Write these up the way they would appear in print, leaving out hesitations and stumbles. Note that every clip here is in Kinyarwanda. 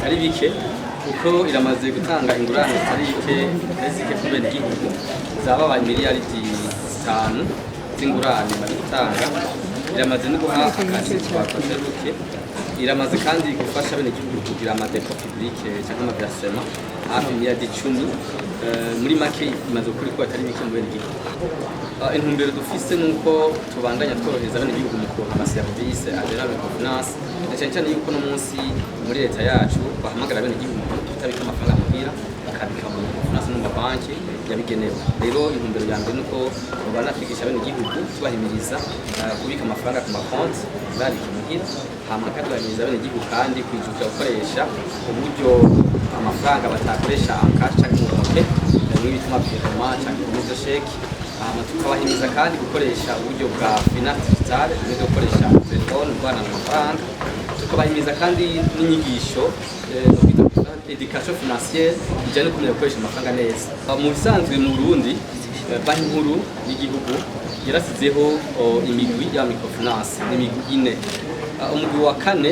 bitari bike kuko iramaze gutanga ingurane zitari bike ku bene igihugu zababaye miliyaridi 5 z'ingurane bari gutanga. Iramaze no guha akazi twakoze buke, iramaze kandi gufasha bene igihugu kugira amadepo publique cyangwa amaversema hafi miliyaridi 10. Muri make imaze kuri ko atari bike mu bene igihugu. Intumbero dufise nuko tubandanya tworohereza bene igihugu mu kuronka amaserivisi agera mu finance, cyane cyane yuko no munsi muri leta yacu bahamagara bene igihugu kutabika amafaranga muhira bakabika mu finance no mu banki yabigenewe. Rero intumbero ya mbere nuko banatwigisha bene igihugu tubahimiriza kubika amafaranga ku makonti bari muhira, hama kadubahimiriza bene igihugu kandi kwijukira gukoresha uburyo amafaranga batakoresha cash cyangwa mu ntoke n'ibituma byituma cyangwa mu sheki. Tukabahimiza kandi gukoresha uburyo bwa finance digital no gukoresha telefone bana n'amafaranga. Tukabahimiza kandi n'inyigisho education financière ijyanye kumenya gukoresha amafaranga neza. Mu bisanzwe mu Burundi banki nkuru y'igihugu yarasizeho imigwi ya microfinance n'imigwi ine. Umugwi wa kane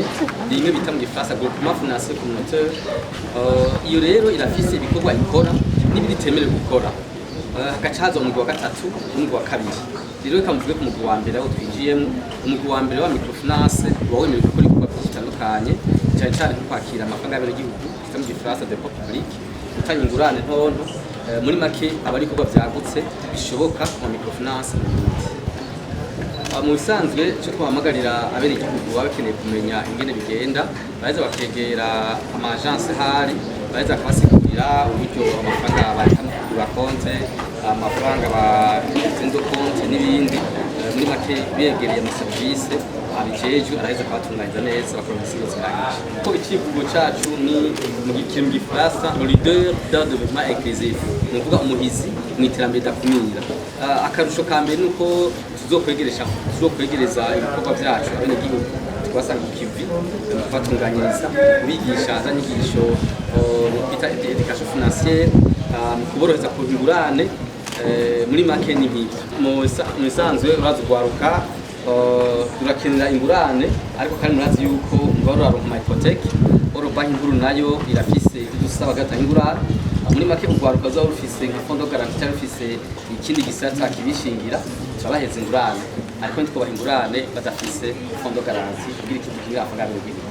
rimwe bita mu Gifaransa groupement financier communautaire. Iyo rero irafise ibikorwa ikora n'ibindi temerewe gukora. Hagacaza umugwi wa gatatu n'umugwi wa kabiri. Rero ikamuvuge ku mugwi wa mbere aho twinjiyemo, umugwi wa mbere wa microfinance wawemerewe gukora ibikorwa bitandukanye, cyane cyane nko kwakira amafaranga y'abene igihugu bita mu Gifaransa dépôt public, gutanga ingurane ntonto. Muri make aba ari ibikorwa byagutse bishoboka mu microfinance mu Burundi. Mu bisanzwe cyo twahamagarira abene igihugu bakeneye kumenya ingene bigenda, baheza bakegera ama agence hari, baheza akabasigurira uburyo amafaranga bakura konte, amafaranga bazinzo konte n'ibindi. Muri make begereye amaserivisi abijejwe araheza akabatunganyiriza neza bakora ibisigo zirangije. Ko ikivugo cacu ni mu Gifaransa leader dans le développement inclusif, ni ukuvuga umuhizi mu iterambere dakumira. Akarusho ka mbere nuko tuzokwegereza ibikorwa byacu abene igihugu twasanga ku kivi, kubatunganyiriza, kubigisha za nyigisho bita education financière, kuborohereza ku ingurane. Muri make ni nk'ibyo. Mu bisanzwe uraza ugwaruka turakenera ingurane, ariko kandi murazi yuko ngorora mu hypothèque oro banki nkuru nayo irafise idusaba gatanga ingurane. Muri make ugwaruka zo rufise nka fond de garantie cyangwa rufise ikindi gisata kibishingira turabaheza ingurane, ariko ntitwo bahingurane badafise fond de garantie kugira ikintu kiri afangana n'ibindi.